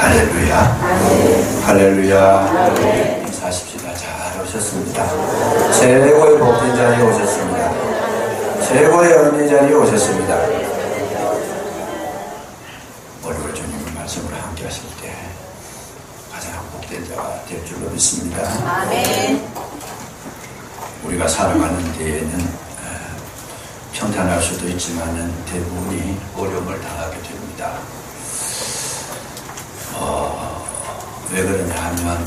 할렐루야. 할렐루야. 인사하십시다. 잘 오셨습니다. 최고의 복된 자리에 오셨습니다. 최고의 은혜 자리에 오셨습니다. 오늘 주님 말씀으로 함께 하실 때 가장 복된 자가 될 줄로 믿습니다. 아멘. 우리가 살아가는 데에는 평탄할 수도 있지만 대부분이 어려움을 당하게 됩니다. 왜 그러냐 하면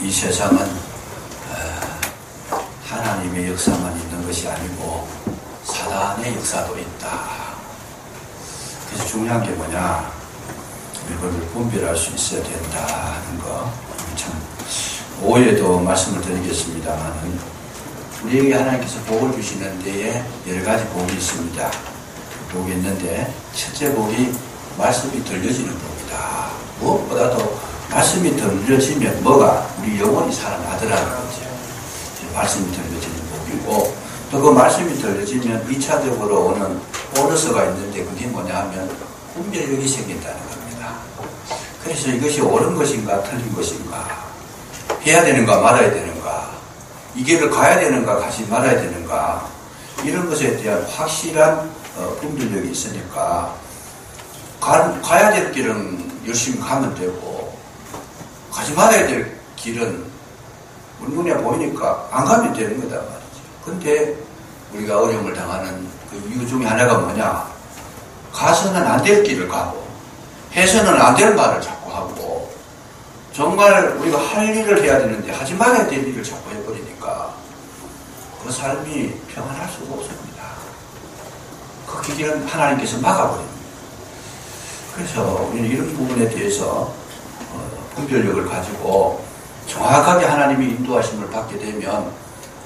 이 세상은 하나님의 역사만 있는 것이 아니고 사단의 역사도 있다. 그래서 중요한 게 뭐냐, 이걸 분별할 수 있어야 된다는 거. 참 오해도 말씀을 드리겠습니다만, 우리에게 하나님께서 복을 주시는 데에 여러 가지 복이 있습니다. 복이 있는데 첫째 복이 말씀이 들려지는 복이다. 무엇보다도 말씀이 들려지면 뭐가? 우리 영혼이 살아나더라는 거죠. 말씀이 들려지는 복이고, 또 그 말씀이 들려지면 2차적으로 오는 보너스가 있는데 그게 뭐냐 하면 분별력이 생긴다는 겁니다. 그래서 이것이 옳은 것인가 틀린 것인가, 해야 되는가 말아야 되는가, 이 길을 가야 되는가 가지 말아야 되는가, 이런 것에 대한 확실한 분별력이 있으니까 가야 될 길은 열심히 가면 되고, 가지 말아야 될 길은 우리 눈에 보이니까 안 가면 되는 거다 말이죠. 근데 우리가 어려움을 당하는 그 이유 중에 하나가 뭐냐, 가서는 안 될 길을 가고 해서는 안 될 말을 자꾸 하고, 정말 우리가 할 일을 해야 되는데 하지 말아야 될 일을 자꾸 해버리니까 그 삶이 평안할 수가 없습니다. 그 길은 하나님께서 막아버립니다. 그래서 우리는 이런 부분에 대해서 분별력을 가지고 정확하게 하나님의 인도하심을 받게 되면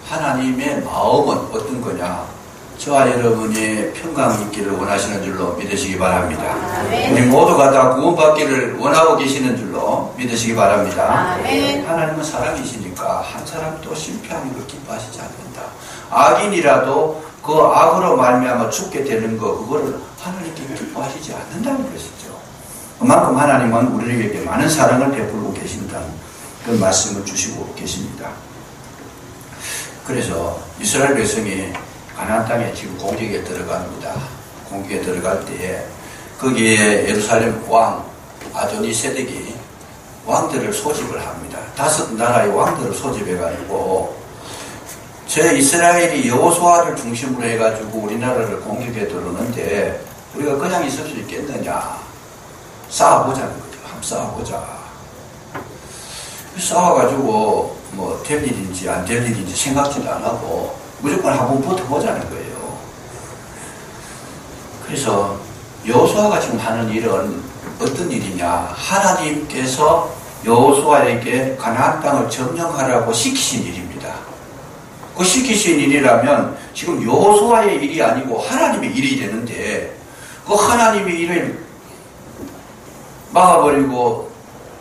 하나님의 마음은 어떤 거냐, 저와 여러분이 평강 있기를 원하시는 줄로 믿으시기 바랍니다. 아멘. 우리 모두가 다 구원받기를 원하고 계시는 줄로 믿으시기 바랍니다. 아멘. 하나님은 사랑이시니까 한 사람도 실패하는 걸 기뻐하시지 않는다. 악인이라도 그 악으로 말미암아 죽게 되는 거, 그거를 하나님께 기뻐하시지 않는다는 것이죠. 그만큼 하나님은 우리에게 많은 사랑을 베풀고 계신다는 그런 말씀을 주시고 계십니다. 그래서 이스라엘 백성이 가나안 땅에 지금 공격에 들어갑니다. 공격에 들어갈 때에 거기에 예루살렘 왕 아도니세덱이 왕들을 소집을 합니다. 5 나라의 왕들을 소집해가지고 제 이스라엘이 여호수아를 중심으로 해가지고 우리나라를 공격에 들어오는데 우리가 그냥 있을 수 있겠느냐, 싸워보자는 거죠. 한번 싸워보자. 싸워가지고 뭐 될 일인지 안 될 일인지 생각지도 안 하고 무조건 한번 붙어보자는 거예요. 그래서 여호수아가 지금 하는 일은 어떤 일이냐, 하나님께서 여호수아에게 가나안 땅을 점령하라고 시키신 일입니다. 그 시키신 일이라면 지금 여호수아의 일이 아니고 하나님의 일이 되는데, 그 하나님의 일을 막아버리고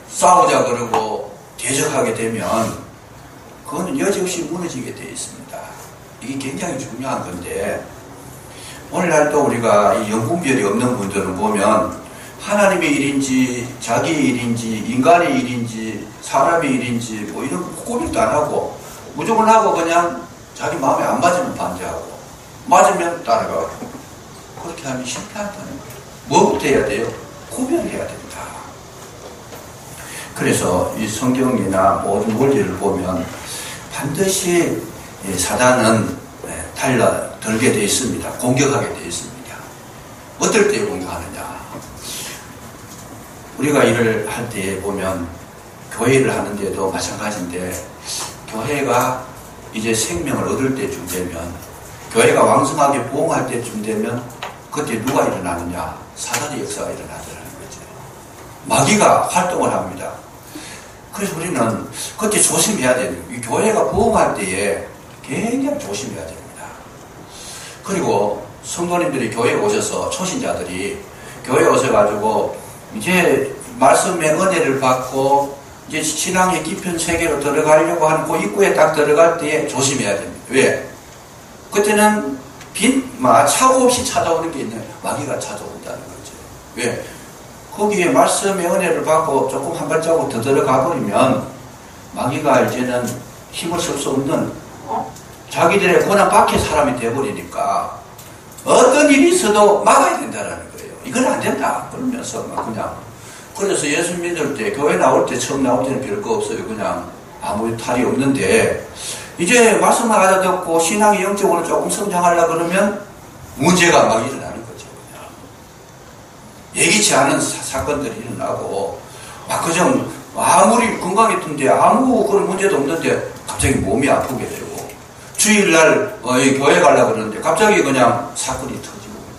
싸우자 그러고 대적하게 되면 그거는 여지없이 무너지게 되어 있습니다. 이게 굉장히 중요한 건데, 오늘날 또 우리가 이 영분별이 없는 분들은 보면 하나님의 일인지 자기의 일인지 인간의 일인지 사람의 일인지 뭐 이런 거 고민도 안 하고 무조건 하고 그냥 자기 마음에 안 맞으면 반대하고 맞으면 따라가고, 그렇게 하면 실패한다는 거예요. 뭐부터 해야 돼요? 구별해야 됩니다. 그래서 이 성경이나 모든 원리를 보면 반드시 사단은 들게 되어 있습니다. 공격하게 되어 있습니다. 어떨 때 공격하느냐, 우리가 일을 할 때 보면 교회를 하는데도 마찬가지인데, 교회가 이제 생명을 얻을 때쯤 되면, 교회가 왕성하게 부흥할 때쯤 되면 그때 누가 일어나느냐, 사단의 역사가 일어나더라는 거죠. 마귀가 활동을 합니다. 그래서 우리는 그때 조심해야 되는, 이 교회가 부흥할 때에 굉장히 조심해야 됩니다. 그리고 성도님들이 교회에 오셔서, 초신자들이 교회에 오셔가지고 이제 말씀의 은혜를 받고 이제 신앙의 깊은 세계로 들어가려고 하는 그 입구에 딱 들어갈 때에 조심해야 됩니다. 왜? 그때는 차고 없이 찾아오는 게 있는, 마귀가 찾아온다는 거죠. 왜? 거기에 말씀의 은혜를 받고 조금 한 발자국 더 들어가 버리면 마귀가 이제는 힘을 쓸 수 없는 자기들의 권한 밖의 사람이 되어버리니까 어떤 일이 있어도 막아야 된다는 거예요. 이건 안 된다 그러면서 막 그냥. 그래서 예수 믿을 때 교회 나올 때 처음 나올 때는 별거 없어요. 그냥 아무 탈이 없는데 이제 말씀을 알아듣고 신앙이 영적으로 조금 성장하려고 그러면 문제가 막 일어나는 거죠. 그냥. 예기치 않은 사건들이 일어나고 막 그냥 아무리 건강했던데 아무 그런 문제도 없는데 갑자기 몸이 아프게 되고 주일날 교회 가려고 그러는데 갑자기 그냥 사건이 터지고 그냥.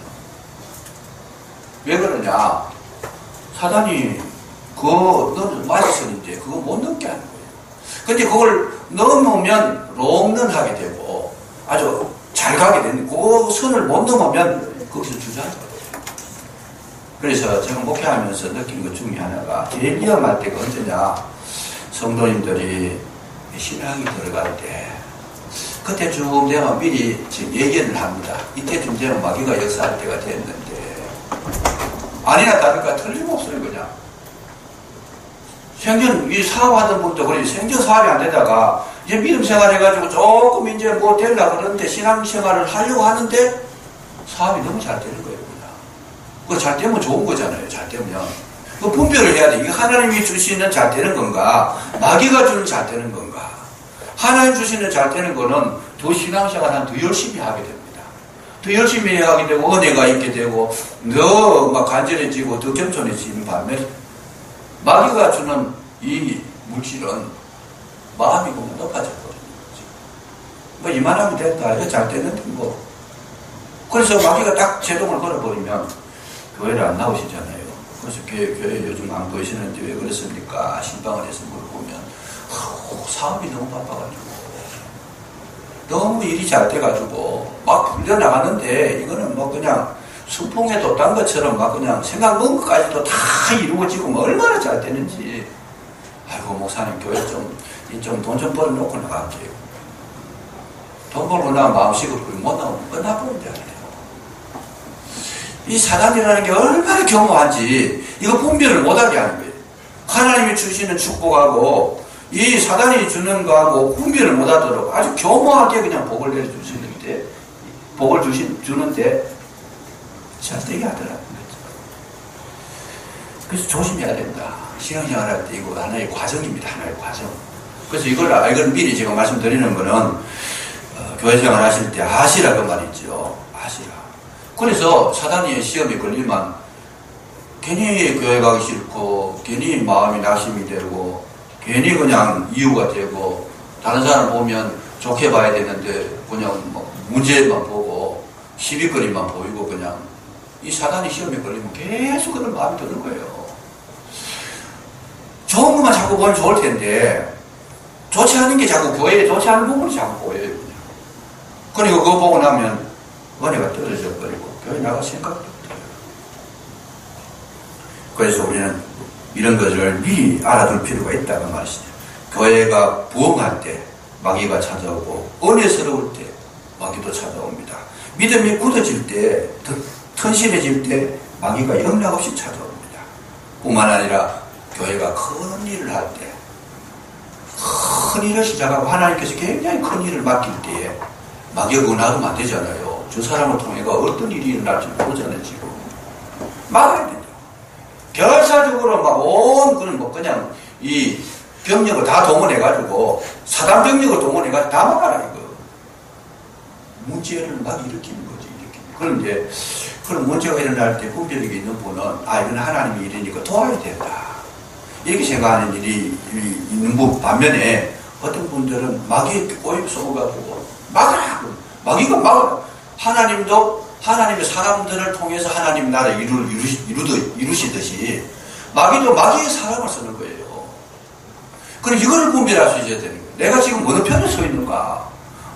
왜 그러냐? 사단이 너는 마지선인데 그거 못 넘게 하는 거예요. 근데 그걸 넘으면 롱런하게 되고 아주 잘 가게 되는 그 선을 못 넘으면 거기서 주저앉아요. 그래서 제가 목회하면서 느낀 것 중에 하나가 제일 위험할 때가 언제냐? 성도님들이 신앙이 들어갈 때 그때쯤 되면 미리 지금 예견을 합니다. 이때쯤 되면 마귀가 역사할 때가 됐는데 아니나 다를까 틀림없어요. 그냥 생전 이 사업하던 분도 그래 생전 사업이 안 되다가 이제 믿음 생활 해가지고 조금 이제 뭐 되려고 그러는데 신앙 생활을 하려고 하는데 사업이 너무 잘 되는 거예요. 그거 잘 되면 좋은 거잖아요. 잘 되면 그 분별을 해야 돼. 이게 하나님이 주시는 잘 되는 건가 마귀가 주는 잘 되는 건가. 하나님 주시는 잘 되는 거는 더 신앙생활 더 열심히 하게 됩니다. 더 열심히 하게 되고 은혜가 있게 되고 더 막 간절해지고 더 겸손해지는 반면에 마귀가 주는 이 물질은 마음이 너무 높아져 버리는 거죠. 뭐 이만하면 됐다. 이거 잘 되는데 뭐. 그래서 마귀가 딱 제동을 걸어버리면 교회를 안 나오시잖아요. 그래서 교회 요즘 안 보이시는데 왜 그랬습니까? 신방원에서 물어보면 사업이 너무 바빠가지고 너무 일이 잘 돼가지고 막 불려나가는데 이거는 뭐 그냥 수풍에 돛단 것처럼 막 그냥 생각 먹은 것까지도 다 이루어지고 뭐 얼마나 잘 되는지. 아이고 목사님 교회 좀 돈 좀 벌어놓고 나갈게요. 돈 벌고 나면 마음식으로 못 나오면 끝나버린다. 이 사단이라는 게 얼마나 교묘한지 이거 분별을 못하게 하는 거예요. 하나님이 주시는 축복하고 이 사단이 주는 거하고 분별을 못하도록 아주 교묘하게 그냥 복을 내려주시는데 복을 주는데 잘 되게 하더라고요. 그래서 조심해야 된다. 신앙생활 할 때 이거 하나의 과정입니다. 하나의 과정. 그래서 이걸 미리 제가 말씀드리는 거는 교회 생활 하실 때 아시라 그 말이죠. 아시라. 그래서 사단이 시험에 걸리면 괜히 교회 가기 싫고 괜히 마음이 낙심이 되고 괜히 그냥 이유가 되고 다른 사람 보면 좋게 봐야 되는데 그냥 뭐 문제만 보고 시비거리만 보이고 그냥 이 사단이 시험에 걸리면 계속 그런 마음이 드는 거예요. 좋은 것만 자꾸 보면 좋을 텐데 좋지 않은 게 자꾸 교회에 좋지 않은 부분이 자꾸 보여요. 그러니까 그거 보고 나면 은혜가 떨어져 버리고 교회 나갈 생각도 못해요. 그래서 우리는 이런 것을 미리 알아둘 필요가 있다는 말이죠. 교회가 부흥할 때 마귀가 찾아오고 은혜스러울 때 마귀도 찾아옵니다. 믿음이 굳어질 때 튼실해질 때 마귀가 영락없이 찾아옵니다. 뿐만 아니라 교회가 큰 일을 할 때 큰 일을 시작하고 하나님께서 굉장히 큰 일을 맡길 때에 마귀가 그거 놔두면 안 되잖아요. 저 사람을 통해가 어떤 일이 일어날지 모르잖아요. 지금 막아야 된다. 결사적으로 막 그런 뭐 그냥 이 병력을 다 동원해가지고 사단 병력을 동원해가지고 다 막아라 이거. 문제를 막 일으키는 거지. 그런데 그런 문제가 일어날 때 분별력이 있는 분은 이건 하나님의 일이니까 도와야 된다. 이렇게 생각하는 일이 있는 분 반면에 어떤 분들은 마귀에 꼬입 속아가지고 막으라. 마귀가 막으라. 하나님도 하나님의 사람들을 통해서 하나님 나라 이루시듯이 마귀도 마귀의 사람을 쓰는 거예요. 그럼 이거를 분별할 수 있어야 되는 거예요. 내가 지금 어느 편에 서 있는가?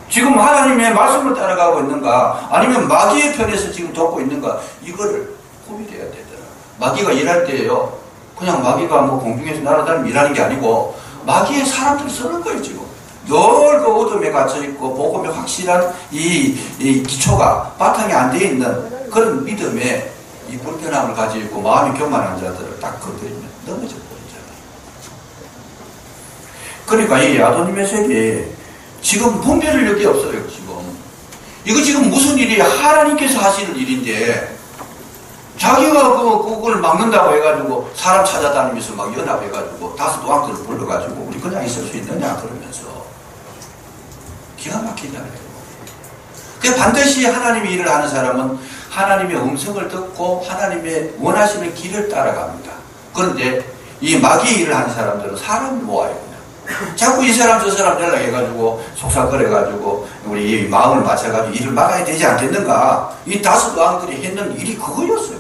지금 하나님의 말씀을 따라가고 있는가? 아니면 마귀의 편에서 지금 돕고 있는가? 이거를 구별해야 되더라. 마귀가 일할 때예요. 그냥 마귀가 뭐 공중에서 날아다니면 일하는 게 아니고 마귀의 사람들을 쓰는 거예요 지금. 늘 그 어둠에 갇혀있고 복음의 확실한 이 기초가 바탕이 안 돼 있는 그런 믿음에 이 불편함을 가지고 있고 마음이 교만한 자들을 딱 건드리면 넘어져 버리잖아요. 그러니까 이 아도님의 세계에 지금 분별을 여기 없어요. 지금 이거 지금 무슨 일이야? 하나님께서 하시는 일인데 자기가 그걸 막는다고 해가지고 사람 찾아다니면서 막 연합해가지고 다섯 왕들을 불러가지고 우리 그냥 있을 수 있느냐 그러면서 기가 막히잖아요. 그 반드시 하나님의 일을 하는 사람은 하나님의 음성을 듣고 하나님의 원하시는 길을 따라갑니다. 그런데 이 마귀의 일을 하는 사람들은 사람을 모아요. 그냥. 자꾸 이 사람 저 사람 연락해가지고 속삭거려가지고 우리 마음을 맞춰가지고 일을 막아야 되지 않겠는가. 이 다섯 왕들이 했는 일이 그거였어요.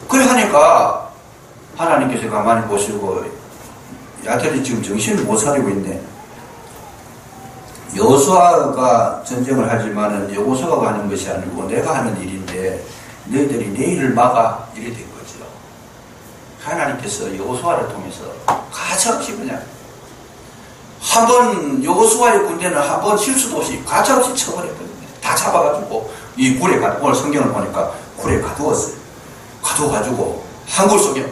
그래 하니까 하나님께서 가만히 보시고 야들이 지금 정신을 못 차리고 있네. 여호수아가 전쟁을 하지만은 여호수아가 하는 것이 아니고 내가 하는 일인데 너희들이 내 일을 막아 이래 된 거죠. 하나님께서 여호수아를 통해서 가차없이 그냥 한번 여호수아의 군대는 한번 실수도 없이 가차없이 쳐버렸거든요. 다 잡아가지고 이 굴에 가두고 오늘 성경을 보니까 굴에 가두었어요. 가두어가지고 한굴 속에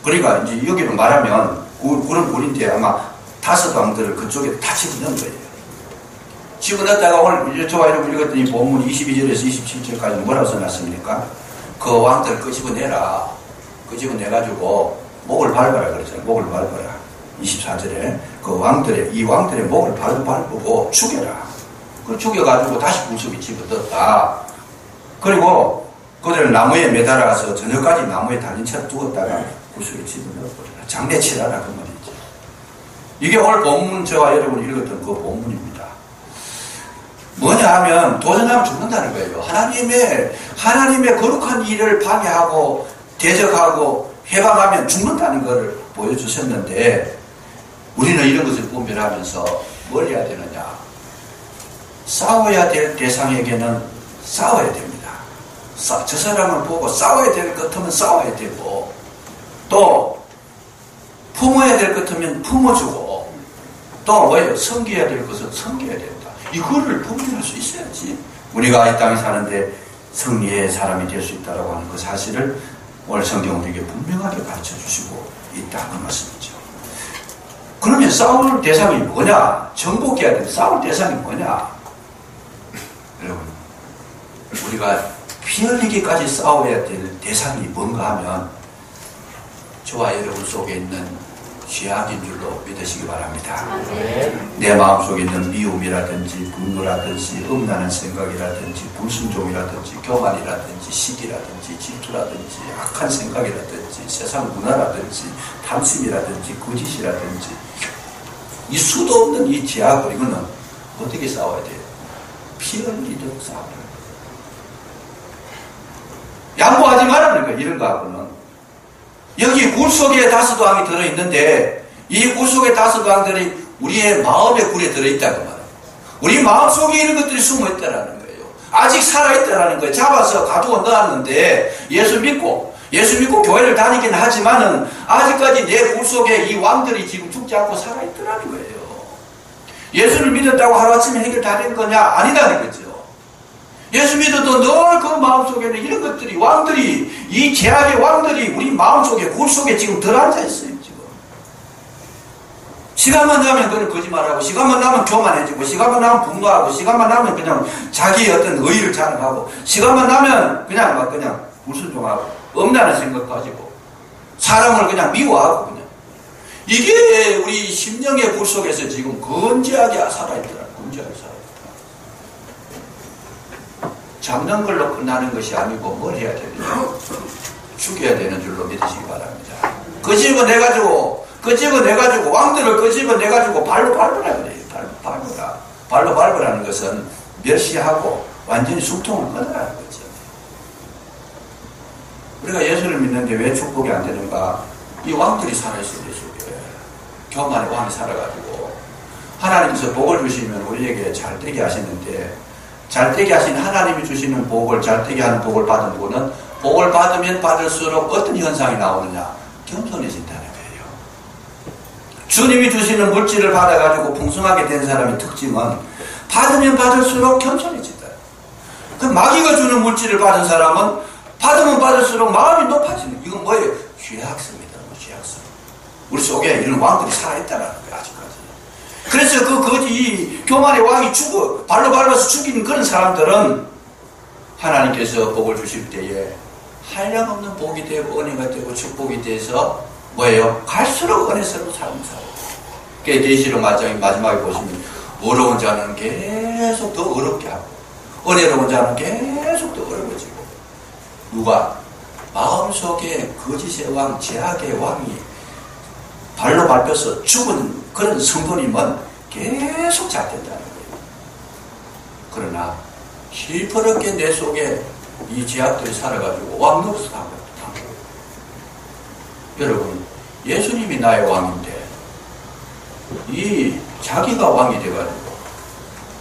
그러니까 이제 여기로 말하면 굴은 굴인데 아마 다섯 왕들을 그쪽에 다 집어넣은 거예요. 집어넣었다가 오늘 저와 여러분 읽었더니 본문 22절에서 27절까지 뭐라고 써놨습니까? 그 왕들을 끄집어내라. 끄집어내가지고 목을 밟아라 그랬잖아요. 목을 밟아라. 24절에 이 왕들의 목을 밟고 죽여라. 그 죽여가지고 다시 굴속에 집어넣었다. 그리고 그들을 나무에 매달아서 저녁까지 나무에 달린 채로 두었다가 굴속에 집어넣어버려라. 장례치라라 그 말이죠. 이게 오늘 본문 저와 여러분이 읽었던 그 본문입니다. 뭐냐 하면 도전하면 죽는다는 거예요. 하나님의 거룩한 일을 방해하고 대적하고 해방하면 죽는다는 것을 보여주셨는데 우리는 이런 것을 분별하면서 뭘 해야 되느냐. 싸워야 될 대상에게는 싸워야 됩니다. 저 사람을 보고 싸워야 될 것 같으면 싸워야 되고 또 품어야 될 것 같으면 품어주고 또 뭐예요? 섬겨야 될 것은 섬겨야 된다. 이거를 분별할 수 있어야지 우리가 이 땅에 사는데 승리의 사람이 될 수 있다고 하는 그 사실을 오늘 성경은 우리에게 분명하게 가르쳐 주시고 있다는 말씀이죠. 그러면 싸울 대상이 뭐냐? 정복해야 될 싸울 대상이 뭐냐? 여러분 우리가 피 흘리기까지 싸워야 될 대상이 뭔가 하면 저와 여러분 속에 있는 죄악인 줄로 믿으시기 바랍니다. 내 마음속에 있는 미움이라든지 분노라든지 음란한 생각이라든지 불순종이라든지 교만이라든지 시기라든지 질투라든지 악한 생각이라든지 세상 문화라든지 탐심이라든지 거짓이라든지 이 수도 없는 이 죄악을 이거는 어떻게 싸워야 돼요? 피 흘리도록 싸워야 돼요. 양보하지 말라는 거예요. 이런 거 하고는. 여기 굴 속에 다섯 왕이 들어있는데 이 굴 속에 다섯 왕들이 우리의 마음의 굴에 들어있다고 말해요. 우리 마음속에 이런 것들이 숨어있다라는 거예요. 아직 살아있다라는 거예요. 잡아서 가두어 넣었는데 예수 믿고 교회를 다니긴 하지만은 아직까지 내 굴 속에 이 왕들이 지금 죽지 않고 살아있더라는 거예요. 예수를 믿었다고 하루아침에 해결 다 된 거냐? 아니다는 거죠. 예수 믿어도 늘 그 마음속에는 이런 것들이 왕들이 이 죄악의 왕들이 우리 마음속에 굴 속에 지금 들어앉아 있어요. 지금 시간만 나면 그걸 거짓말하고 시간만 나면 교만해지고 시간만 나면 분노하고 시간만 나면 그냥 자기의 어떤 의의를 자랑하고 시간만 나면 그냥 불순종하고 엄란한 생각 가지고 사람을 그냥 미워하고 그냥 이게 우리 심령의 굴 속에서 지금 건재하게 살아있더라. 건재하게 살아있더라. 잡는 걸로 끝나는 것이 아니고 뭘 해야 되느냐. 죽여야 되는 줄로 믿으시기 바랍니다. 그 집은 내가지고 왕들을 그 집은 내가지고 발로 밟으라 그래요. 발로 밟으라는 것은 멸시하고 완전히 숨통을 끊으라는 거죠. 우리가 예수를 믿는데 왜 축복이 안 되는가? 이 왕들이 살아있어요. 속에 교만의 왕이 살아가지고 하나님께서 복을 주시면 우리에게 잘되게 하시는데 잘되게 하신 하나님이 주시는 복을 잘되게 하는 복을 받은 분은 복을 받으면 받을수록 어떤 현상이 나오느냐? 겸손해진다는 거예요. 주님이 주시는 물질을 받아가지고 풍성하게 된 사람의 특징은 받으면 받을수록 겸손해진다. 그 마귀가 주는 물질을 받은 사람은 받으면 받을수록 마음이 높아지는, 이건 뭐예요? 죄악성이다. 죄악성. 우리 속에 이런 왕들이 살아있다는 거예요, 아직까지. 그래서 그 거지 교만의 왕이 발로 밟아서 죽이는 그런 사람들은 하나님께서 복을 주실 때에 한량없는 복이 되고 은혜가 되고 축복이 돼서 뭐예요? 갈수록 은혜스러운 삶을 살아요. 계시록 마지막에 보시면 어려운 자는 계속 더 어렵게 하고 은혜로운 자는 계속 더 어려워지고, 누가? 마음속에 거짓의 왕, 죄악의 왕이 발로 밟혀서 죽은 그런 성도님은 계속 잘 된다는 거예요. 그러나 실버럽게 내 속에 이 죄악들이 살아가지고 왕 노릇을 하고 있다. 여러분, 예수님이 나의 왕인데 이 자기가 왕이 돼가지고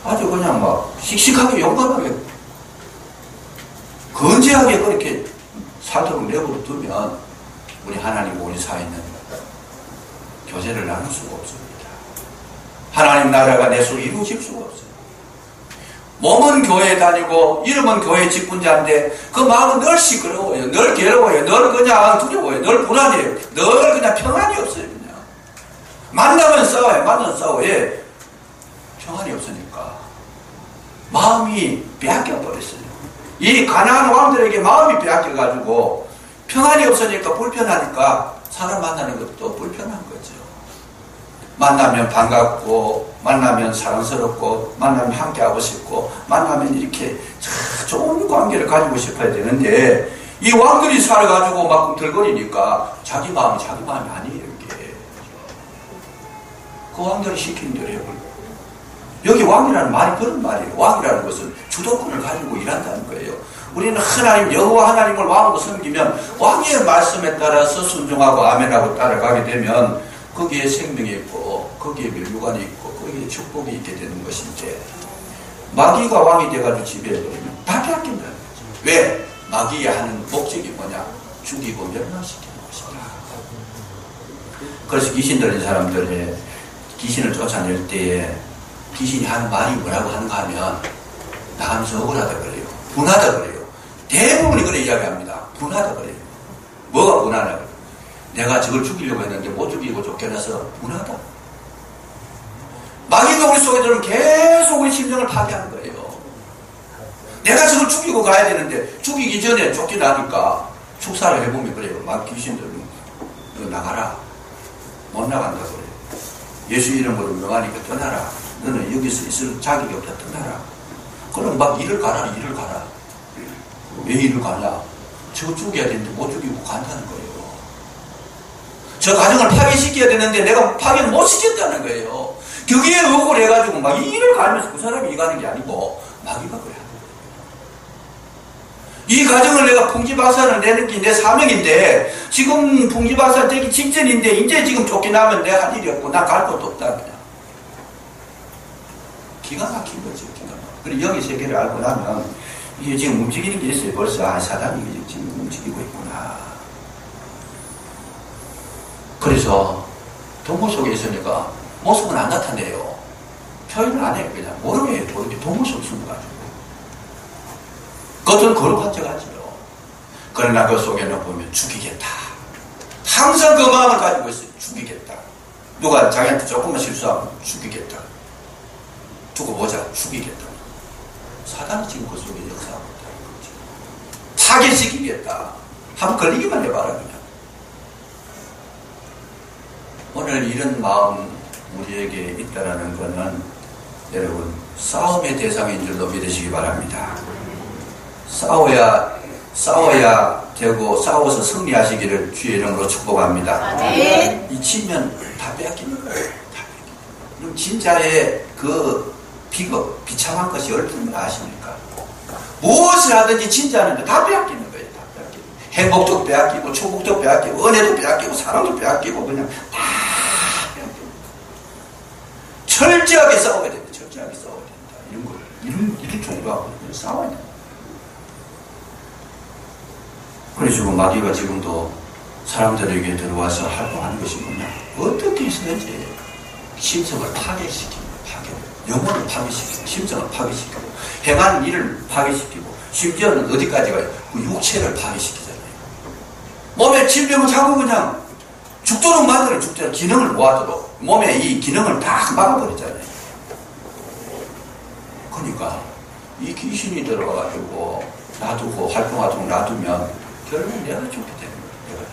아주 그냥 막 씩씩하게 용감하게 건재하게 그렇게 살도록 내버려 두면 우리 하나님과 우리 사이는 교제를 나눌 수가 없습니다. 하나님 나라가 내 속에 이루어질 수가 없어요. 몸은 교회에 다니고 이름은 교회 직분자인데 그 마음은 늘 시끄러워요. 늘 괴로워요. 늘 그냥 두려워요. 늘 불안해요. 늘 그냥 평안이 없어요. 그냥 만나면 싸워요. 만나면 싸워요. 예. 평안이 없으니까 마음이 빼앗겨 버렸어요. 이 가나안 왕들에게 마음이 빼앗겨가지고 평안이 없으니까 불편하니까 사람 만나는 것도 불편한 거죠. 만나면 반갑고, 만나면 사랑스럽고, 만나면 함께하고 싶고, 만나면 이렇게 좋은 관계를 가지고 싶어야 되는데, 이 왕들이 살아가지고 막 꿈틀거리니까 자기 마음이 아니에요, 이게. 그 왕들이 시키는 대로 해버리고. 여기 왕이라는 말이 그런 말이에요. 왕이라는 것은 주도권을 가지고 일한다는 거예요. 우리는 하나님, 여호와 하나님을 왕으로 섬기면 왕의 말씀에 따라서 순종하고 아멘하고 따라가게 되면 거기에 생명이 있고 거기에 면류관이 있고 거기에 축복이 있게 되는 것인데, 마귀가 왕이 돼가지고 지배해버리면 다 빼앗긴다는 거죠. 왜? 마귀가 하는 목적이 뭐냐? 죽이고 멸망시키는 것이다. 그래서 귀신 들린 사람들의 귀신을 쫓아낼 때에 귀신이 하는 말이 뭐라고 하는가 하면 나가면서 억울하다 그래요. 분하다 그래요. 대부분이 그래 이야기합니다. 분하다 그래요. 뭐가 분하냐 그래요. 내가 저걸 죽이려고 했는데 못 죽이고 쫓겨나서 분하다. 마귀가 우리 속에 들으면 계속 우리 심정을 파괴하는 거예요. 내가 저걸 죽이고 가야 되는데 죽이기 전에 쫓겨나니까 축사를 해보면 그래요. 막 귀신들은 나가라. 못 나간다 그래요. 예수 이름으로 명하니까 떠나라. 너는 여기서 있을 자격이 없다. 떠나라. 그럼 막 일을 가라. 왜 일을 가냐? 저거 죽여야 되는데 못 죽이고 간다는 거예요. 저 가정을 파괴시켜야 되는데 내가 파괴를 못 시켰다는 거예요. 거기에 억울해가지고 막 일을 가면서 그 사람이 일가는 게 아니고 마귀가 그래. 이 가정을 내가 풍지박산을 내는 게 내 사명인데 지금 풍지박산 되기 직전인데 이제 지금 쫓겨나면 내가 할 일이 없고 나 갈 곳도 없다. 그냥. 기가 막힌 거죠. 기가 막힌. 그리고 여기 세계를 알고 나면 이게 지금 움직이는 게 있어요. 벌써 사단이 지금 움직이고 있구나. 그래서 동물 속에 있으니까 모습은 안 나타내요. 표현을 안 해요. 그냥 모르게 동물 속에 숨어가지고. 겉은 거룩한 척 하지요. 그러나 그 속에는 보면 죽이겠다. 항상 그 마음을 가지고 있어요. 죽이겠다. 누가 자기한테 조금만 실수하면 죽이겠다. 두고 보자. 죽이겠다. 사단이 지금 그 속에 역사하고 있다는 거죠. 파괴시키겠다. 한번 걸리기만 해봐라 그냥. 오늘 이런 마음 우리에게 있다라는 것은 여러분 싸움의 대상인 줄로 믿으시기 바랍니다. 싸워야 되고 싸워서 승리하시기를 주의 이름으로 축복합니다. 네. 이 치면 다 빼앗기는 거예요. 다 빼앗기는. 그럼 진짜의 그 비참한 것이 얼마나 아십니까? 무엇을 하든지 진짜는 다 빼앗기는 거예요. 다 빼앗기고. 행복도 빼앗기고 축복도 빼앗기고 은혜도 빼앗기고 사랑도 빼앗기고 그냥 다 빼앗기고. 철저하게 싸워야 된다. 철저하게 싸워야 된다. 이런 종류하고 싸워야 된다. 그래서 지금 마귀가 지금도 사람들에게 들어와서 활동하는 것이 뭐냐? 어떻게 해서든지 심성을 파괴시키고 영혼을 파괴시키고 심성을 파괴시키고 행하는 일을 파괴시키고 심지어는 어디까지 가요? 그 육체를 파괴시키잖아요. 몸에 질병을 자꾸 그냥 죽도록 만들어 죽도록 기능을 모아도록 몸에 이 기능을 다 막아버리잖아요. 그러니까 이 귀신이 들어가가지고 놔두고 활동하도록 놔두면 결국 내가 죽게 되는 거예요.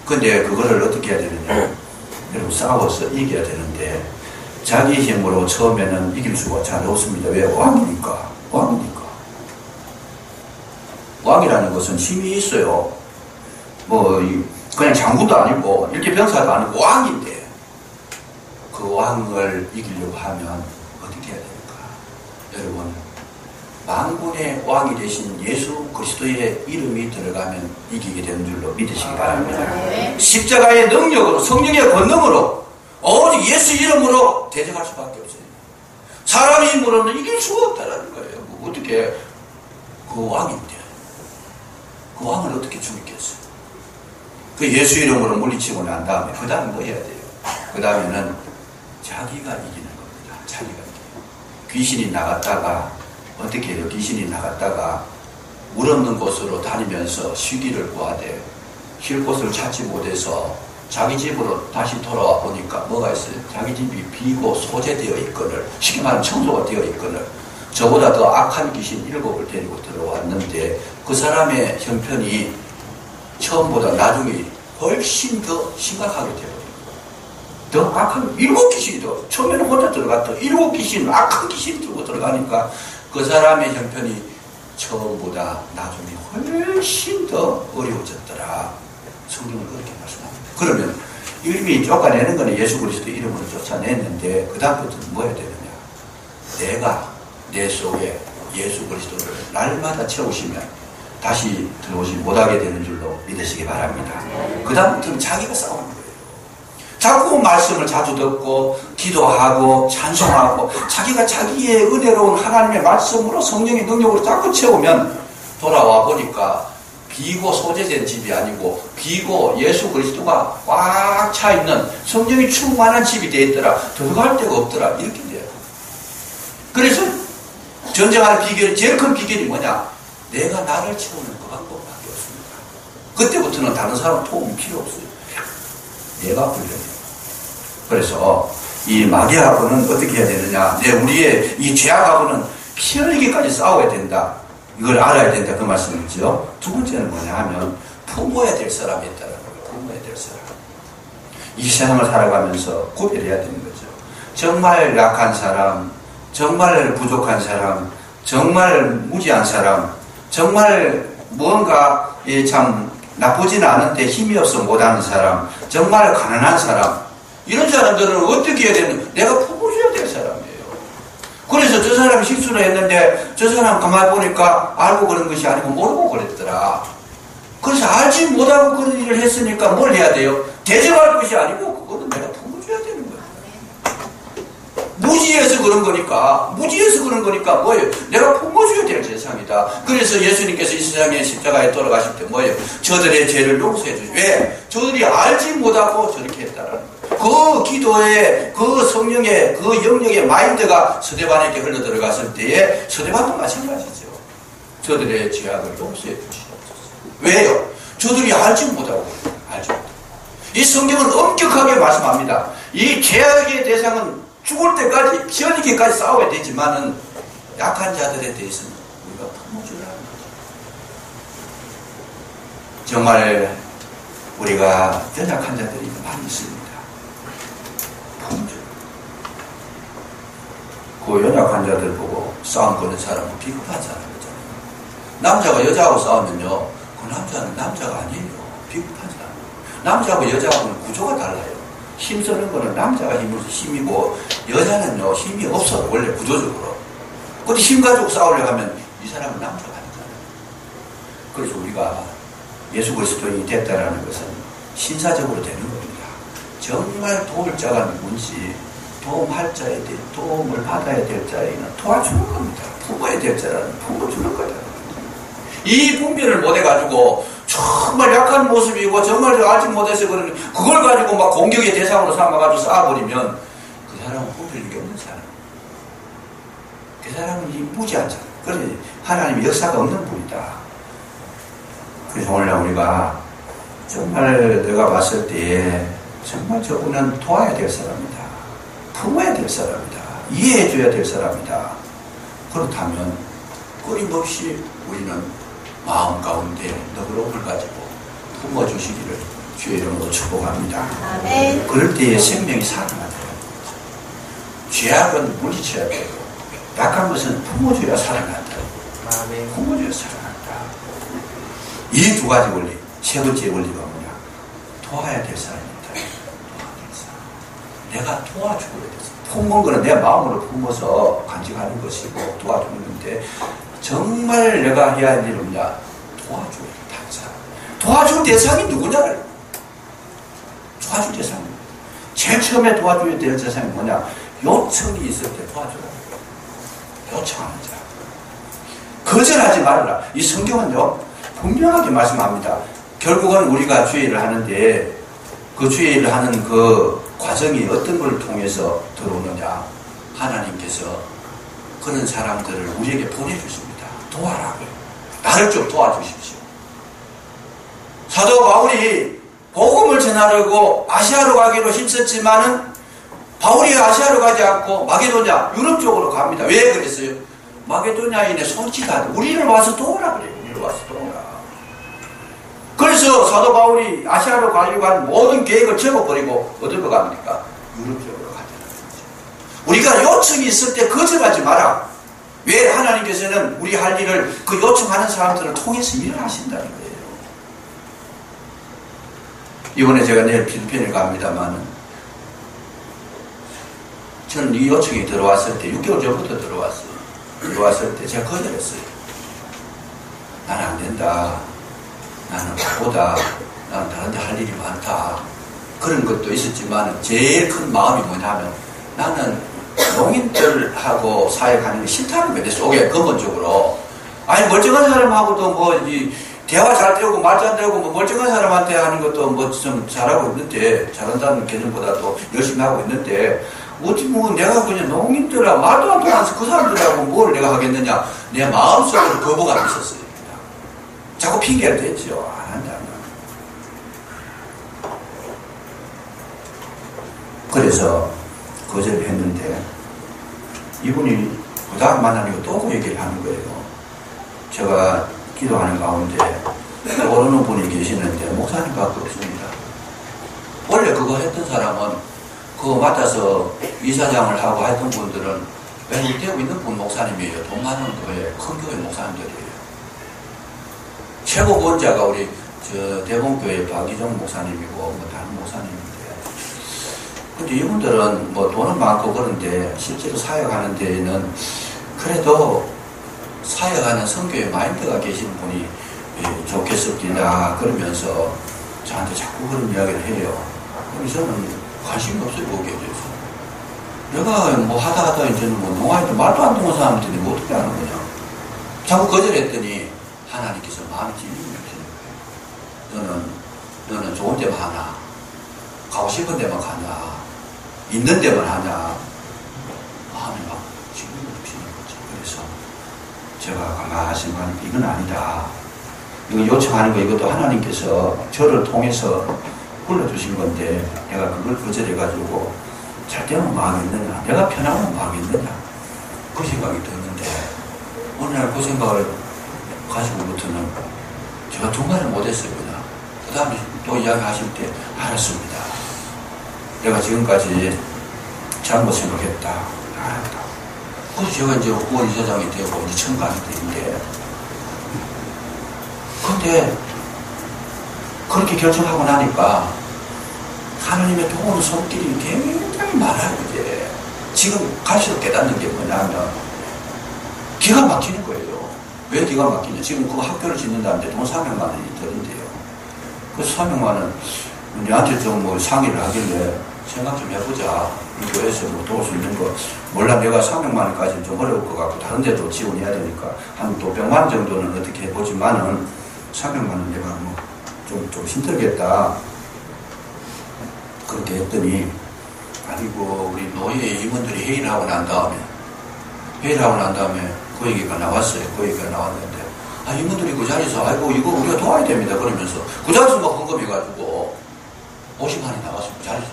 근데 그거를 어떻게 해야 되느냐? 여러분 싸워서 이겨야 되는데 자기 힘으로 처음에는 이길 수가 잘 없습니다. 왜? 왕이니까. 왕이라는 것은 힘이 있어요. 뭐 그냥 장군도 아니고 일개병사도 아니고 왕인데 그 왕을 이기려고 하면 어떻게 해야 됩니까? 여러분 만군의 왕이 되신 예수 그리스도의 이름이 들어가면 이기게 되는 줄로 믿으시기 바랍니다. 십자가의 능력으로 성령의 권능으로 오직 예수 이름으로 대적할 수밖에 없어요. 사람 힘으로는 이길 수가 없다는 거예요. 어떻게 그 왕인데 그 왕을 어떻게 죽이겠어요? 그 예수 이름으로 물리치고 난 다음에 그 다음에 뭐 해야 돼요? 그 다음에는 자기가 이기는 겁니다. 자기가 이기는. 귀신이 나갔다가 어떻게 해요? 귀신이 나갔다가 물 없는 곳으로 다니면서 쉬기를 구하되 쉴 곳을 찾지 못해서 자기 집으로 다시 돌아와 보니까 뭐가 있어요? 자기 집이 비고 소재되어 있거늘, 쉽게 말하면 청소가 되어 있거늘, 저보다 더 악한 귀신 7을 데리고 들어왔는데 그 사람의 형편이 처음보다 나중에 훨씬 더 심각하게 되어버린 거예요. 더 악한 7귀신이 더 처음에는 혼자 들어갔다 7귀신 악한 귀신이 들고 들어가니까 그 사람의 형편이 처음보다 나중에 훨씬 더 어려워졌더라. 성경은 그렇게 말씀합니다. 그러면 이름이 쫓아내는 거는 예수 그리스도 이름으로 쫓아냈는데 그 다음부터는 뭐 해야 되느냐? 내가 내 속에 예수 그리스도를 날마다 채우시면 다시 들어오지 못하게 되는 줄로 믿으시기 바랍니다. 그 다음부터는 자기가 싸우는 거예요. 자꾸 말씀을 자주 듣고 기도하고 찬송하고 자기가 자기의 은혜로운 하나님의 말씀으로 성령의 능력으로 자꾸 채우면 돌아와 보니까 비고 소재된 집이 아니고 비고 예수 그리스도가 꽉 차 있는 성령이 충만한 집이 되어 있더라. 들어갈 데가 없더라. 이렇게 돼요. 그래서 전쟁하는 비결이 제일 큰 비결이 뭐냐? 내가 나를 채우는 그 방법밖에 없습니다. 그때부터는 다른 사람 도움이 필요 없어요. 내가 불려요. 그래서 이 마귀하고는 어떻게 해야 되느냐? 우리의 이 죄악하고는 피 흘리기까지 싸워야 된다. 이걸 알아야 된다. 그 말씀이죠. 두 번째는 뭐냐 하면 품어야 될 사람이 있다는 거예요. 품어야 될 사람. 이 세상을 살아가면서 구별해야 되는 거죠. 정말 약한 사람, 정말 부족한 사람, 정말 무지한 사람, 정말 뭔가 참 나쁘진 않은데 힘이 없어 못하는 사람, 정말 가난한 사람, 이런 사람들은 어떻게 해야 되는? 내가 품어줘야 될 사람이에요. 그래서 저 사람이 실수를 했는데 저 사람 가만히 보니까 알고 그런 것이 아니고 모르고 그랬더라. 그래서 알지 못하고 그런 일을 했으니까 뭘 해야 돼요? 대적할 것이 아니고 그거는 내가 품어줘야 되는 거예요. 무지해서 그런 거니까 뭐예요? 내가 품어줘야 될 세상이다. 그래서 예수님께서 이 세상에 십자가에 돌아가실 때 뭐예요? 저들의 죄를 용서해 주죠. 왜? 저들이 알지 못하고 저렇게 했다라는 거예요. 그 기도의 그 성령의 그 영역의 마인드가 스데반에게 흘러 들어갔을 때에 스데반도 마찬가지죠. 저들의 죄악을 용서해 주시옵소서. 왜요? 저들이 알지 못하고. 이 성경은 엄격하게 말씀합니다. 이 죄악의 대상은 죽을 때까지 지어지기까지 싸워야 되지만은 약한 자들에 대해서는 우리가 품어주라는 거죠. 정말 우리가 연약한 자들이 많이 있습니다. 품어줘. 그 연약한 자들 보고 싸움 거는 사람은 비겁하지 않은 거잖아요. 남자가 여자하고 싸우면요, 그 남자는 남자가 아니에요. 비겁하지 않아요. 남자하고 여자하고는 구조가 달라요. 힘쓰는 거는 남자가 힘이고 여자는요 힘이 없어요. 원래 구조적으로. 근데 힘 가지고 싸우려고 하면 이 사람은 남자가 아니잖아요. 그래서 우리가 예수 그리스도인이 됐다라는 것은 신사적으로 되는 겁니다. 정말 도울 자가 누군지 도움할 자에 대해 도움을 받아야 될 자에는 도와주는 겁니다. 품어야 될 자라는 품어주는 거다. 이 분별을 못해가지고 정말 약한 모습이고 정말 알지 못해서 그러는 그걸 가지고 막 공격의 대상으로 삼아가지고 쌓아버리면 그 사람은 분별력이 없는 사람. 그 사람은 무지하잖아. 그래 하나님의 역사가 없는 분이다. 그래서 오늘날 우리가 정말 내가 봤을 때에 정말 저분은 도와야 될 사람이다. 품어야 될 사람이다. 이해해줘야 될 사람이다. 그렇다면 끊임없이 우리는 마음 가운데 너그러움을 가지고 품어주시기를 주의 이름으로 축복합니다. 아멘. 그럴 때에 생명이 살아나요. 죄악은 물리쳐야 되고 약한 것은 품어줘야 살아난다. 아멘. 품어줘야 살아난다. 이 두 가지 원리. 세 번째 원리가 뭐냐? 도와야 될 사람입니다. 도와야 될 사람. 내가 도와주고 해야 될 사람. 품은 거는 내 마음으로 품어서 간직하는 것이고 도와주는 건데 정말 내가 해야 할 일은 뭐냐? 도와줘야 될 사람. 도와줄 대상이 누구냐를. 도와줄 대상이. 제일 처음에 도와줘야 될 대상이 뭐냐? 요청이 있을 때 도와줘라. 요청하는 자. 거절하지 말아라. 이 성경은요, 분명하게 말씀합니다. 결국은 우리가 주의를 하는데, 그 주의를 하는 그 과정이 어떤 걸 통해서 들어오느냐. 하나님께서 그런 사람들을 우리에게 보내주십니다. 도와라고요. 나를 좀 도와주십시오. 사도 바울이 복음을 전하려고 아시아로 가기로 힘썼지만은 바울이 아시아로 가지 않고 마게도냐, 유럽 쪽으로 갑니다. 왜 그랬어요? 마게도냐인의 손치가 우리를 와서 도우라 그래요. 우리를 와서 도우라. 그래서 사도 바울이 아시아로 가려고 한 모든 계획을 접어버리고 어디로 갑니까? 유럽 쪽으로 가더라는 거죠. 우리가 요청이 있을 때 거절하지 마라. 왜? 하나님께서는 우리 할 일을 그 요청하는 사람들을 통해서 일을 하신다는 거예요. 이번에 제가 내일 필리핀에 갑니다만은 저는 이 요청이 들어왔을 때 6개월 전부터 들어왔어요. 들어왔을 때 제가 거절했어요. 나는 안 된다. 나는 바보다. 나는 다른 데 할 일이 많다. 그런 것도 있었지만 제일 큰 마음이 뭐냐면 나는 농인들하고 사역하는 게 싫다는 거예요. 내 속에 근본적으로. 아니 멀쩡한 사람하고도 뭐 이 대화 잘 되고 말 잘 되고 뭐 멀쩡한 사람한테 하는 것도 뭐 좀 잘하고 있는데 잘한다는 개념보다도 열심히 하고 있는데 어찌 뭐 내가 그냥 농민들하고 말도 안 통해서 그 사람들하고 뭘 내가 하겠느냐. 내 마음속으로 거부감이 있었어요. 자꾸 핑계를 댔죠. 안 한다면. 그래서 거절을 했는데 이분이 그 다음 만나니까 또 그 얘기를 하는 거예요. 제가 기도하는 가운데 모르는 분이 계시는데 목사님밖에 없습니다. 원래 그거 했던 사람은 그거 맡아서 이사장을 하고 했던 분들은 외국되고 있는 분 목사님이에요. 돈 많은 거에 큰 교회 목사님들이에요. 최고 권자가 우리 저 대봉교회 박이정 목사님이고 뭐 다른 목사님인데 근데 이분들은 뭐 돈은 많고 그런데 실제로 사역하는 데에는 그래도 사역하는 선교의 마인드가 계신 분이 좋겠습니다. 그러면서 저한테 자꾸 그런 이야기를 해요. 그럼 저는 관심이 없어요. 거기에 대해서. 내가 뭐 하다 이제는 뭐 농아인들 말도 안 통하는 사람들이 뭐 어떻게 하는 거냐. 자꾸 거절했더니 하나님께서 마음이 찔리는 거예요. 너는 좋은 데만 하나. 가고 싶은 데만 가냐. 있는 데만 하냐. 마음이 막 찔리는 거죠. 그래서 제가 가만히 생각하니까 이건 아니다. 이거 요청하는 거 이것도 하나님께서 저를 통해서 불러주신 건데 내가 그걸 거절해가지고 잘 되면 마음이 있느냐 내가 편하면 마음이 있느냐 그 생각이 드는데 어느 날 그 생각을 가지고부터는 제가 두 말을 못했어요. 그냥 그 다음에 또 이야기하실 때 알았습니다. 내가 지금까지 잘못 생각했다. 알았다. 그래서 제가 이제 구원 이사장이 되고 이제 처음 가게 되는데 근데 그렇게 결정하고 나니까 하나님의 도우는 손길이 굉장히 많아요. 이제 지금 갈수록 깨닫는 게 뭐냐면 기가 막히는 거예요. 왜 기가 막히냐. 지금 그 학교를 짓는다는데 돈 400만 원이 드는데요. 그 400만 원 우리한테 좀 뭐 상의를 하길래 생각 좀 해보자. 이 교회에서 뭐 도울 수 있는 거 몰라. 내가 300만 원까지는 좀 어려울 것 같고 다른 데도 지원해야 되니까 한 또 100만 원 정도는 어떻게 해보지만은 300만 원 내가 뭐 좀 힘들겠다. 그렇게 했더니 아니고 우리 노예 임원들이 회의를 하고 난 다음에 회의를 하고 난 다음에 그 얘기가 나왔어요. 그 얘기가 나왔는데, 이분들이 그 자리에서, 아이고, 이거 우리가 도와야 됩니다. 그러면서, 그 자리에서 막 헌금해가지고, 50만이 나왔어요. 그 자리에서.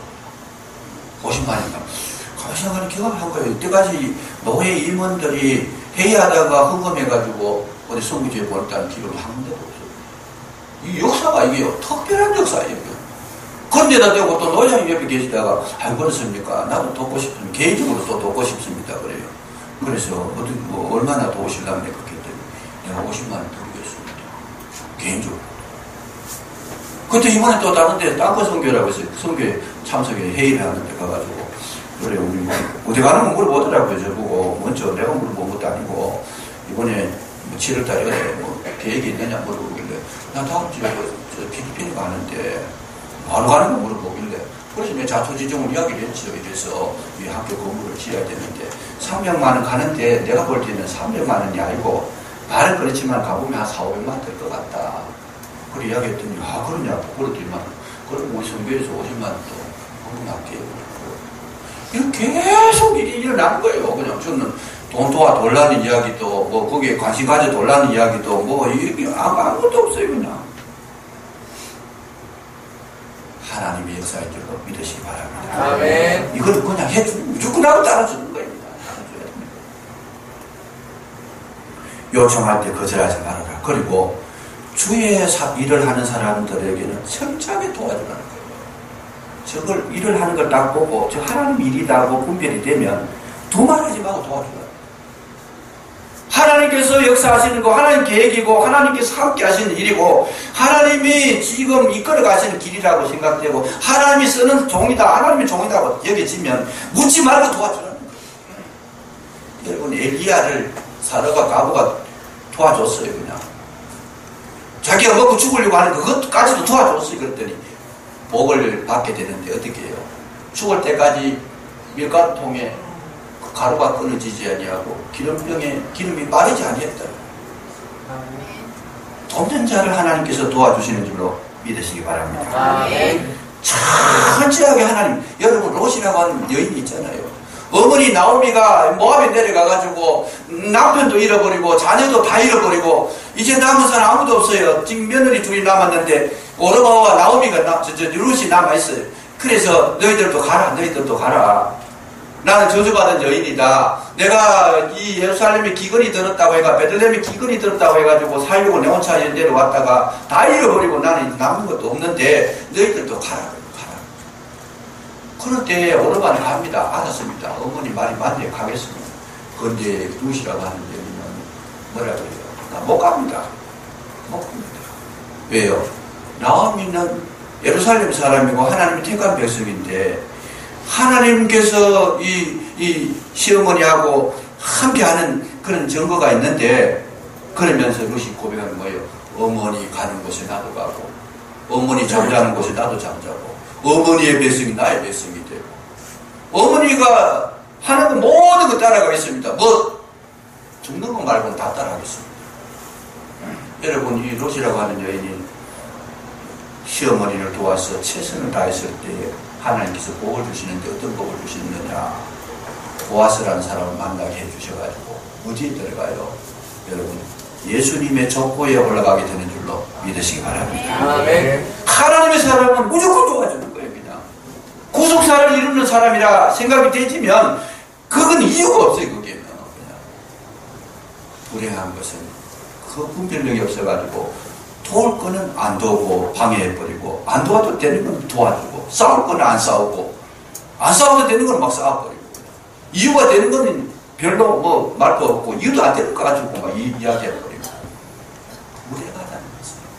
50만이 나왔어요. 가만히 생각하니 기가 막힌 거예요. 이때까지 노회 임원들이 회의하다가 헌금해가지고, 어디 선구지에 보냈다는 기록이 한 번도 없어요. 이 역사가 이게 특별한 역사예요. 그런데다 대고 또 노회장님 옆에 계시다가, 그렇습니까? 나도 돕고 싶습니다. 개인적으로 또 돕고 싶습니다. 그래요. 그래서, 얼마나 도우시려면 그랬더니, 내가 50만 원 드리겠습니다. 개인적으로. 그때 이번에 또 다른데, 땅끝 선교라고 해서, 선교에 참석에 회의를 하는데 가가지고, 그래, 우리, 어디 가는 건 물어보더라고요. 저보고, 먼저 내가 물어본 것도 아니고, 이번에 7월달에 계획이 있느냐 물어보길래, 나 다음 주에 필리핀에 가는데, 바로 가는 거 물어보길래, 그래서 내가 자초지종을 이야기를 했죠. 이래서 이 학교 건물을 지어야 되는데 300만 원 가는데 내가 볼 때는 300만 원이 아니고 말은 그렇지만 가보면 한 4, 500만 원 될 것 같다. 그래 이야기했더니 그러냐고 그러더니만 그럼 우리 선교에서 50만 원 또 헌금할게요. 이렇게 계속 일이 일어난 거예요. 그냥 저는 돈 도와 돌라는 이야기도 거기에 관심 가져 돌라는 이야기도 이게 아무것도 없어요. 그냥. 하나님의 역사인 줄로 믿으시기 바랍니다. 아멘. 이걸 그냥 해주는, 무조건 하고 따라주는 겁니다. 따라줘야 됩니다. 요청할 때 거절하지 말아라. 그리고 주의 일을 하는 사람들에게는 철저하게 도와주라는 거예요. 저걸 일을 하는 걸 딱 보고 저 하나님 일이라고 분별이 되면 두말하지 말고 도와주라. 하나님께서 역사하시는 거 하나님 계획이고 하나님께서 함께 하시는 일이고 하나님이 지금 이끌어 가시는 길이라고 생각되고 하나님이 쓰는 종이다 하나님의 종이다고 여겨지면 묻지 말고 도와주라는 거예요. 여러분 엘리야를 사르가 가부가 도와줬어요. 그냥 자기가 먹고 죽으려고 하는 그것까지도 도와줬어요. 그랬더니 복을 받게 되는데 어떻게 해요? 죽을 때까지 밀가루통에 가루가 끊어지지 아니하고 기름병에 기름이 빠르지 아니했다. 돕는 자를 하나님께서 도와주시는 줄로 믿으시기 바랍니다. 천천하게 하나님, 여러분 롯이라고 하는 여인이 있잖아요. 어머니 나오미가 모압에 내려가가지고 남편도 잃어버리고 자녀도 다 잃어버리고 이제 남은 사람 아무도 없어요. 지금 며느리 둘이 남았는데 오르마와 나오미가 롯이 남아있어요. 그래서 너희들도 가라. 나는 저주받은 여인이다. 내가 이 예루살렘에 기근이 들었다고 해가 베들레헴에 기근이 들었다고 해가지고 살려고 내 혼자 연대로 왔다가 다 잃어버리고 나는 남은 것도 없는데 너희들도 가라. 그럴 때 오르반을 갑니다. 알았습니다. 어머니 말이 맞네. 가겠습니다. 그런데 룻이라고 하는 여인은 뭐라고 해요? 나 못 갑니다. 왜요? 나오미는 예루살렘 사람이고 하나님이 택한 백성인데 하나님께서 이 시어머니하고 함께하는 그런 증거가 있는데 그러면서 룻이 고백하는 거예요. 어머니 가는 곳에 나도 가고 어머니 잠자는 곳에 나도 잠자고 어머니의 백성이 나의 백성이 되고 어머니가 하는 거 모든 거 따라가겠습니다. 죽는 거 말고는 다 따라가겠습니다. 여러분 이 룻이라고 하는 여인이 시어머니를 도와서 최선을 다했을 때 하나님께서 복을 주시는데 어떤 복을 주시느냐? 보아스라는 사람을 만나게 해주셔가지고 어디에 들어가요? 여러분 예수님의 족보에 올라가게 되는 줄로 믿으시기 바랍니다. 아멘. 하나님의 사람은 무조건 도와주는 거예요. 그냥 구속사를 이루는 사람이라 생각이 되지면 그건 이유가 없어요. 그게는 그냥 불행한 것은 그 분별력이 없어가지고 도울 거는 안 도우고 방해해버리고 안 도와도 되는 건 도와주고 싸울 거는 안 싸우고 안 싸워도 되는 건 막 싸워버리고 이유가 되는 거는 별로 말도 없고 이유도 안 되는 거 가지고 막 이야기해버리고 무례하다는 것입니다.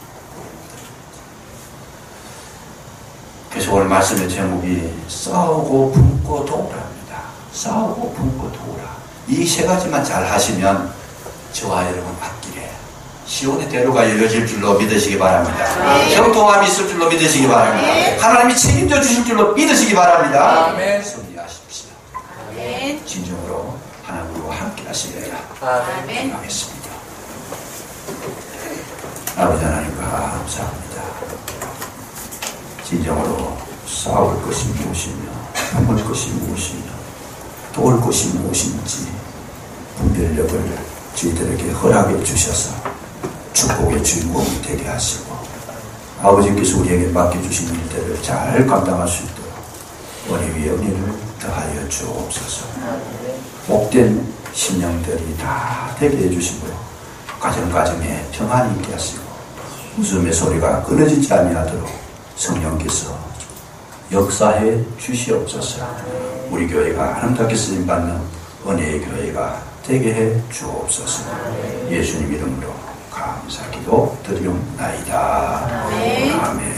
그래서 오늘 말씀의 제목이 싸우고 품고 도우라입니다. 싸우고 품고 도우라. 이 세 가지만 잘 하시면 저와 여러분 앞길에 시온의 대로가 열려질 줄로 믿으시기 바랍니다. 형통함이 있을 줄로 믿으시기 바랍니다. 하나님이 책임져 주실 줄로 믿으시기 바랍니다. 아멘. 승리하십시오. 아멘. 진정으로 하나님과 함께 하시리라. 아멘. 하겠습니다. 아버지 하나님 감사합니다. 진정으로 싸울 것이 무엇이며 품을 것이 무엇이며 도울 것이 무엇인지 분별력을 저희들에게 허락해 주셔서 축복의 주인공이 되게 하시고 아버지께서 우리에게 맡겨주신 일들을 잘 감당할 수 있도록 은혜 위에 은혜를 더하여 주옵소서. 복된 심령들이 다 되게 해주시고 가정가정에 평안이 있게 하시고 웃음의 소리가 끊어지지 아니하도록 성령께서 역사해 주시옵소서. 우리 교회가 아름답게 쓰임받는 은혜의 교회가 되게 해 주옵소서. 예수님 이름으로 감사기도 드리옵나이다. 아멘.